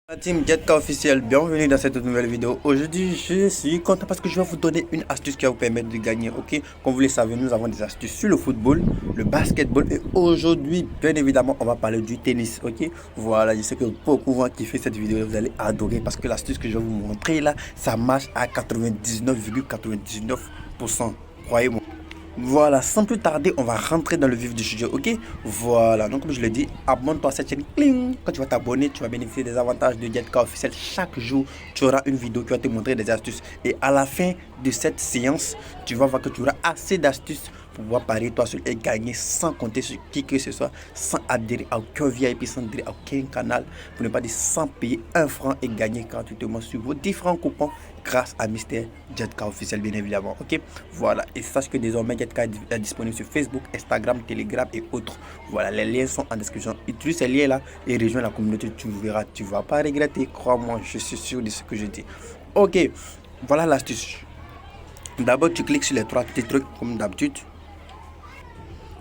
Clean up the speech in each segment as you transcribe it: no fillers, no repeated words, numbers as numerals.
La team Jetka officiel, bienvenue dans cette nouvelle vidéo. Aujourd'hui, je suis content parce que je vais vous donner une astuce qui va vous permettre de gagner, ok? Comme vous le savez, nous avons des astuces sur le football, le basketball et aujourd'hui, bien évidemment, on va parler du tennis, ok? Voilà, je sais que beaucoup vont kiffer cette vidéo, vous allez adorer parce que l'astuce que je vais vous montrer là, ça marche à 99,99%, croyez-moi. Voilà, sans plus tarder, on va rentrer dans le vif du sujet, ok? Voilà, donc comme je l'ai dit, abonne-toi à cette chaîne. Cling. Quand tu vas t'abonner, tu vas bénéficier des avantages de Jetka officiel. Chaque jour, tu auras une vidéo qui va te montrer des astuces. Et à la fin de cette séance, tu vas voir que tu auras assez d'astuces pour pouvoir parier toi seul et gagner sans compter sur qui que ce soit, sans adhérer à aucun VIP, sans adhérer à aucun canal, pour ne pas dire sans payer un franc et gagner gratuitement sur vos différents coupons grâce à Mister Jetka officiel, bien évidemment, ok? Voilà, et sache que désormais Jetka est disponible sur Facebook, Instagram, Telegram et autres. Voilà, les liens sont en description. Utilise ces liens là et rejoins la communauté, tu verras, tu vas pas regretter, crois-moi, je suis sûr de ce que je dis. Ok, voilà l'astuce. D'abord, tu cliques sur les trois petits trucs comme d'habitude.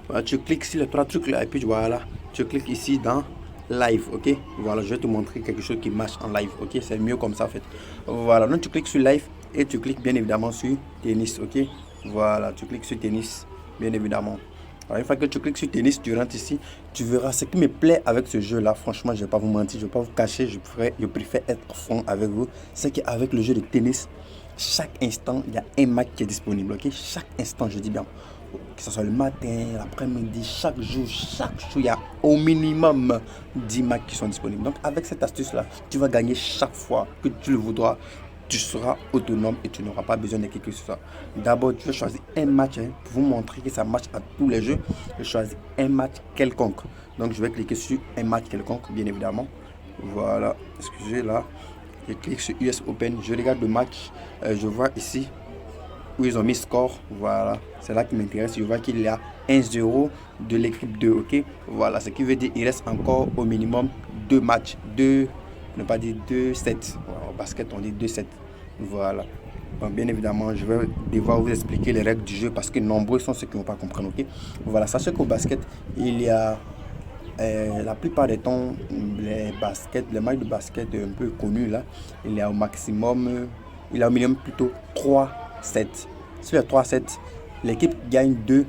Voilà, tu cliques sur les trois trucs là et puis voilà, tu cliques ici dans live, ok? Voilà, je vais te montrer quelque chose qui marche en live, ok? C'est mieux comme ça en fait. Voilà, donc tu cliques sur live et tu cliques bien évidemment sur tennis, ok? Voilà, tu cliques sur tennis, bien évidemment. Alors, une fois que tu cliques sur tennis, tu rentres ici, tu verras ce qui me plaît avec ce jeu là. Franchement, je ne vais pas vous mentir, je ne vais pas vous cacher, je préfère être franc avec vous. C'est qu'avec le jeu de tennis, chaque instant, il y a un match qui est disponible, ok? Chaque instant, je dis bien, que ce soit le matin, l'après-midi, chaque jour, il y a au minimum 10 matchs qui sont disponibles. Donc, avec cette astuce-là, tu vas gagner chaque fois que tu le voudras. Tu seras autonome et tu n'auras pas besoin de quelque chose. D'abord, tu vas choisir un match pour vous montrer que ça marche à tous les jeux. Je choisis un match quelconque. Donc, je vais cliquer sur un match quelconque, bien évidemment. Voilà, excusez là. Je clique sur US Open, je regarde le match. Je vois ici où ils ont mis score, voilà, c'est là qui m'intéresse. Je vois qu'il y a 1-0 de l'équipe 2, ok, voilà, ce qui veut dire qu'il reste encore au minimum 2 matchs, 2, ne pas dire 2-7, voilà, au basket on dit 2-7, voilà. Donc, bien évidemment, je vais devoir vous expliquer les règles du jeu parce que nombreux sont ceux qui ne vont pas comprendre, ok. Voilà, sachez qu'au basket, il y a la plupart des temps, les matchs de basket un peu connus là, il y a au maximum, il y a au minimum plutôt 3-7. Sur les 3-7, l'équipe gagne 2-1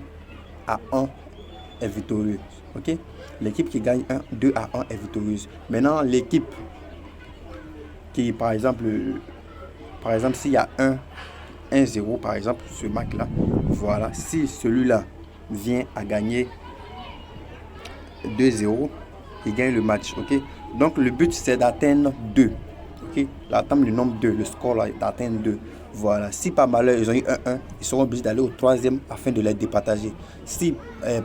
est victorieuse. Ok? L'équipe qui gagne 2-1 est victorieuse. Maintenant, l'équipe qui, par exemple, s'il y a 1-0, par exemple, ce match-là, voilà, si celui-là vient à gagner 2-0, il gagne le match, ok? Donc le but c'est d'atteindre 2, ok? D'atteindre le nombre 2, le score là, d'atteindre 2. Voilà, si par malheur ils ont eu 1-1, ils seront obligés d'aller au troisième afin de les départager. Si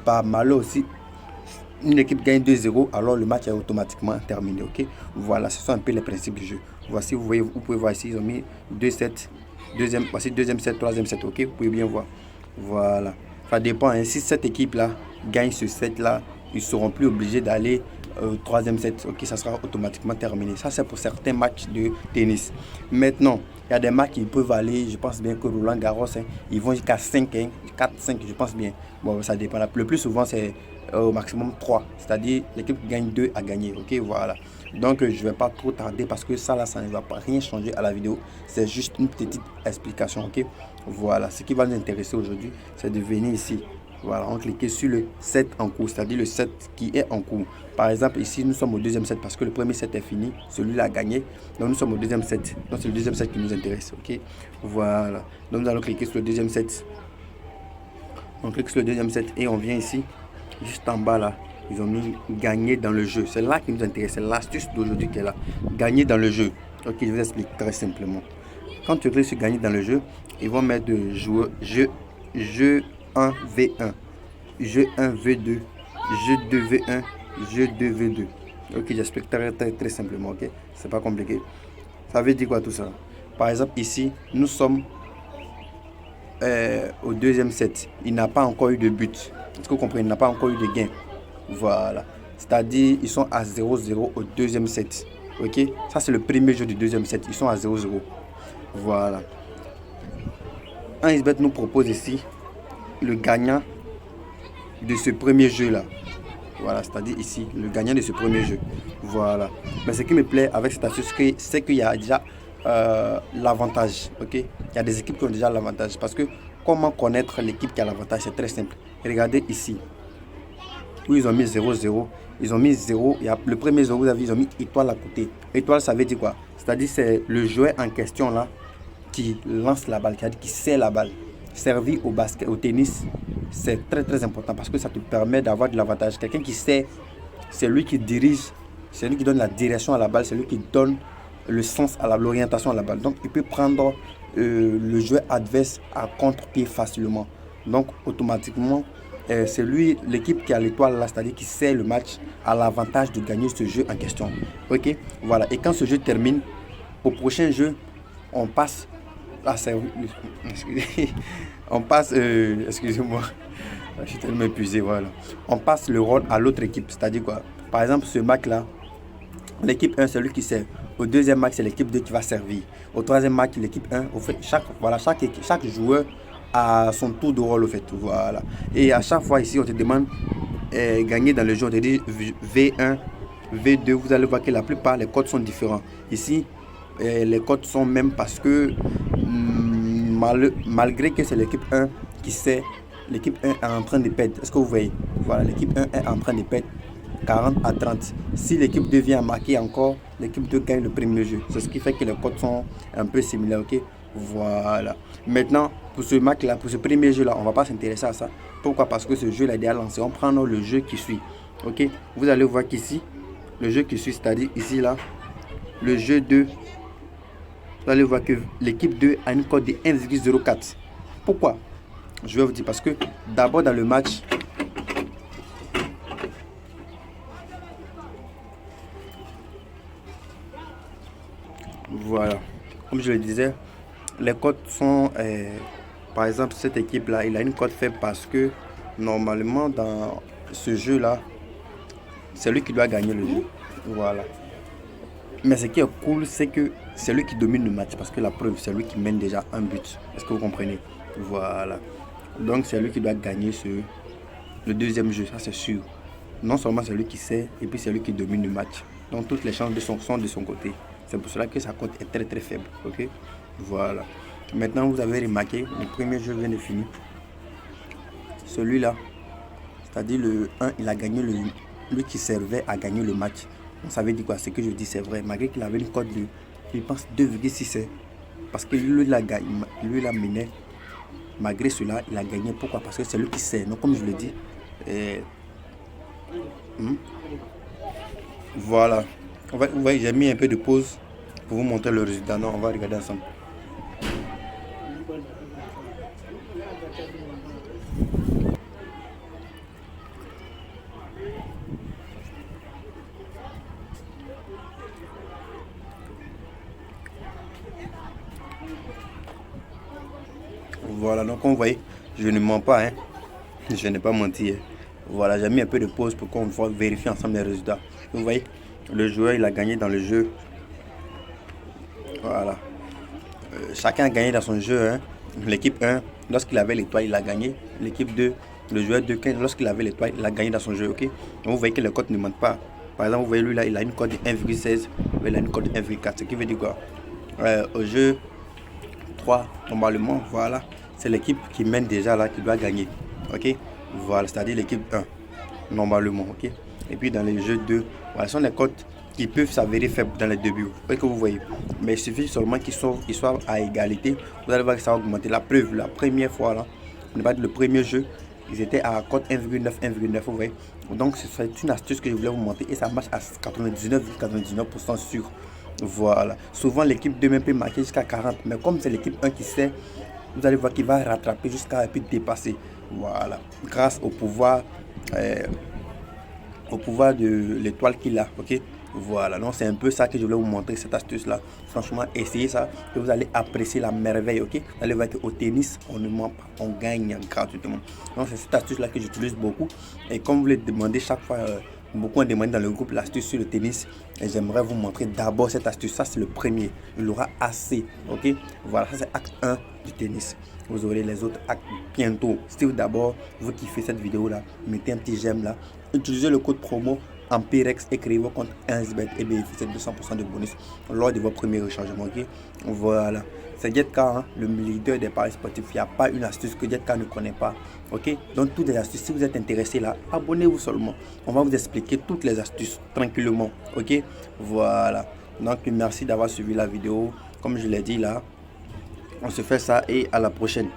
par malheur aussi une équipe gagne 2-0, alors le match est automatiquement terminé, ok? Voilà, ce sont un peu les principes du jeu. Voici, vous voyez, vous pouvez voir ici, ils ont mis 2-7, voici deuxième set, troisième set, ok? Vous pouvez bien voir. Voilà, ça dépend, hein. Si cette équipe là gagne ce set là, ils seront plus obligés d'aller au troisième set, ok, ça sera automatiquement terminé. Ça c'est pour certains matchs de tennis. Maintenant, il y a des matchs qui peuvent aller, je pense bien que Roland Garros, hein, ils vont jusqu'à 5, hein, 4-5, je pense bien. Bon, ça dépend. Le plus souvent c'est au maximum 3, c'est-à-dire l'équipe qui gagne 2 à gagner, ok, voilà. Donc je ne vais pas trop tarder parce que ça là, ça ne va pas rien changer à la vidéo. C'est juste une petite explication, ok. Voilà, ce qui va nous intéresser aujourd'hui, c'est de venir ici. Voilà, on clique sur le set en cours, c'est-à-dire le set qui est en cours. Par exemple, ici, nous sommes au deuxième set parce que le premier set est fini, celui-là a gagné. Donc, nous sommes au deuxième set. Donc, c'est le deuxième set qui nous intéresse, ok. Voilà. Donc, nous allons cliquer sur le deuxième set. On clique sur le deuxième set et on vient ici, juste en bas là. Ils ont mis gagner dans le jeu. C'est là qui nous intéresse. C'est l'astuce d'aujourd'hui qui est là. Gagner dans le jeu. Ok, je vous explique très simplement. Quand tu cliques sur gagner dans le jeu, ils vont mettre de jeu 1v1, jeu 1v2, jeu 2v1, jeu 2v2. Ok, j'explique très simplement, ok? C'est pas compliqué. Ça veut dire quoi tout ça? Par exemple, ici, nous sommes au deuxième set. Il n'a pas encore eu de but. Est-ce que vous comprenez? Il n'a pas encore eu de gain. Voilà. C'est-à-dire, ils sont à 0-0 au deuxième set. Ok? Ça, c'est le premier jeu du deuxième set. Ils sont à 0-0. Voilà. 1xBet nous propose ici le gagnant de ce premier jeu là. Voilà, c'est-à-dire ici, le gagnant de ce premier jeu. Voilà. Mais ce qui me plaît avec cette astuce, c'est qu'il y a déjà l'avantage. Ok. Il y a des équipes qui ont déjà l'avantage. Parce que comment connaître l'équipe qui a l'avantage? C'est très simple. Regardez ici. Où ils ont mis 0-0. Ils ont mis 0. Il y a le premier 0, vous avez vu, ils ont mis étoile à côté. Étoile, ça veut dire quoi? C'est-à-dire c'est le joueur en question là qui lance la balle, qui sert la balle. Servi au basket, au tennis, c'est très très important parce que ça te permet d'avoir de l'avantage. Quelqu'un qui sait, c'est lui qui dirige, c'est lui qui donne la direction à la balle, c'est lui qui donne le sens à l'orientation à la balle. Donc il peut prendre le joueur adverse à contre-pied facilement. Donc automatiquement, c'est lui, l'équipe qui a l'étoile là, c'est-à-dire qui sait le match, a l'avantage de gagner ce jeu en question. Ok, voilà. Et quand ce jeu termine, au prochain jeu, on passe à servir. On passe, excusez-moi, je suis tellement épuisé, voilà. On passe le rôle à l'autre équipe, c'est-à-dire quoi? Par exemple, ce match-là, l'équipe 1, c'est lui qui sert. Au deuxième match, c'est l'équipe 2 qui va servir. Au troisième match, l'équipe 1, au fait, chaque joueur a son tour de rôle, au fait, voilà. Et à chaque fois, ici, on te demande gagner dans le jeu, on te dit V1, V2, vous allez voir que la plupart, les codes sont différents. Ici, les codes sont mêmes parce que malgré que c'est l'équipe 1 qui sait, l'équipe 1 est en train de perdre. Est-ce que vous voyez? Voilà, l'équipe 1 est en train de perdre 40 à 30. Si l'équipe 2 vient marquer encore, l'équipe 2 gagne le premier jeu. C'est ce qui fait que les codes sont un peu similaires, ok? Voilà. Maintenant, pour ce match-là, pour ce premier jeu-là, on ne va pas s'intéresser à ça. Pourquoi? Parce que ce jeu-là est déjà lancé. On prend le jeu qui suit, ok? Vous allez voir qu'ici, le jeu qui suit, c'est-à-dire ici, là, le jeu 2, vous allez voir que l'équipe 2 a une cote de 1,04. Pourquoi? Je vais vous dire parce que d'abord dans le match, voilà, comme je le disais, les cotes sont, par exemple, cette équipe-là, il a une cote faible parce que normalement dans ce jeu-là, c'est lui qui doit gagner le jeu. Voilà. Mais ce qui est cool, c'est que c'est lui qui domine le match parce que la preuve, c'est lui qui mène déjà un but. Est-ce que vous comprenez? Voilà. Donc c'est lui qui doit gagner le deuxième jeu, ça c'est sûr. Non seulement c'est lui qui sait, et puis c'est lui qui domine le match. Donc toutes les chances sont de son côté. C'est pour cela que sa cote est très très faible. Ok? Voilà. Maintenant vous avez remarqué, le premier jeu vient de finir. Celui-là, c'est-à-dire le 1, il a gagné lui qui servait à gagner le match. Donc ça veut dire quoi? Ce que je dis c'est vrai. Malgré qu'il avait une cote de, je pense, 2,6. Parce que lui l'a mené. Malgré cela, il a gagné. Pourquoi? Parce que c'est lui qui sait. Donc comme je le dis, voilà. Vous voyez, j'ai mis un peu de pause pour vous montrer le résultat. Non, on va regarder ensemble. Voilà, donc comme vous voyez, je ne mens pas, hein. Je n'ai pas menti. Hein. Voilà, j'ai mis un peu de pause pour qu'on vérifie ensemble les résultats. Vous voyez, le joueur, il a gagné dans le jeu. Voilà. Chacun a gagné dans son jeu. Hein. L'équipe 1, lorsqu'il avait l'étoile, il a gagné. L'équipe 2, le joueur 2, lorsqu'il avait l'étoile, il a gagné dans son jeu. Ok. Donc vous voyez que les cotes ne mentent pas. Par exemple, vous voyez lui là, il a une cote de 1,16, il a une cote de 1,4. Ce qui veut dire quoi? Au jeu 3, normalement, voilà, c'est l'équipe qui mène déjà là qui doit gagner. Ok. Voilà, c'est-à-dire l'équipe 1, normalement. Ok. Et puis dans les jeux 2, voilà, ce sont les cotes qui peuvent s'avérer faibles dans les débuts. Vous que vous voyez. Mais il suffit seulement qu'ils soient à égalité. Vous allez voir que ça va augmenter. La preuve, la première fois là, on n'est pas le premier jeu, ils étaient à cote 1,9, 1,9, vous voyez. Donc c'est une astuce que je voulais vous montrer et ça marche à 99,99% sûr. Voilà. Souvent l'équipe 2 même peut marquer jusqu'à 40. Mais comme c'est l'équipe 1 qui sait, vous allez voir qu'il va rattraper jusqu'à puis dépasser. Voilà. Grâce au pouvoir de l'étoile qu'il a. Ok. Voilà, donc c'est un peu ça que je voulais vous montrer, cette astuce-là. Franchement, essayez ça et vous allez apprécier la merveille, ok? Vous allez voir qu'au tennis, on ne ment pas, on gagne gratuitement. Donc c'est cette astuce-là que j'utilise beaucoup. Et comme vous le demandez chaque fois, beaucoup ont demandé dans le groupe l'astuce sur le tennis. Et j'aimerais vous montrer d'abord cette astuce. Ça, c'est le premier. Il aura assez, ok? Voilà, ça c'est acte 1 du tennis. Vous aurez les autres actes bientôt. Si d'abord vous kiffez cette vidéo là, mettez un petit j'aime là, Utilisez le code promo Ampirex et créez vos compte 1xBet et bénéficiez de 200% de bonus lors de vos premiers rechargements. Ok, voilà. C'est Djedka, hein, le leader des paris sportifs. Il n'y a pas une astuce que Djedka ne connaît pas. Ok, donc toutes les astuces, si vous êtes intéressé là, abonnez-vous seulement. On va vous expliquer toutes les astuces tranquillement. Ok, voilà. Donc merci d'avoir suivi la vidéo. Comme je l'ai dit là, on se fait ça et à la prochaine.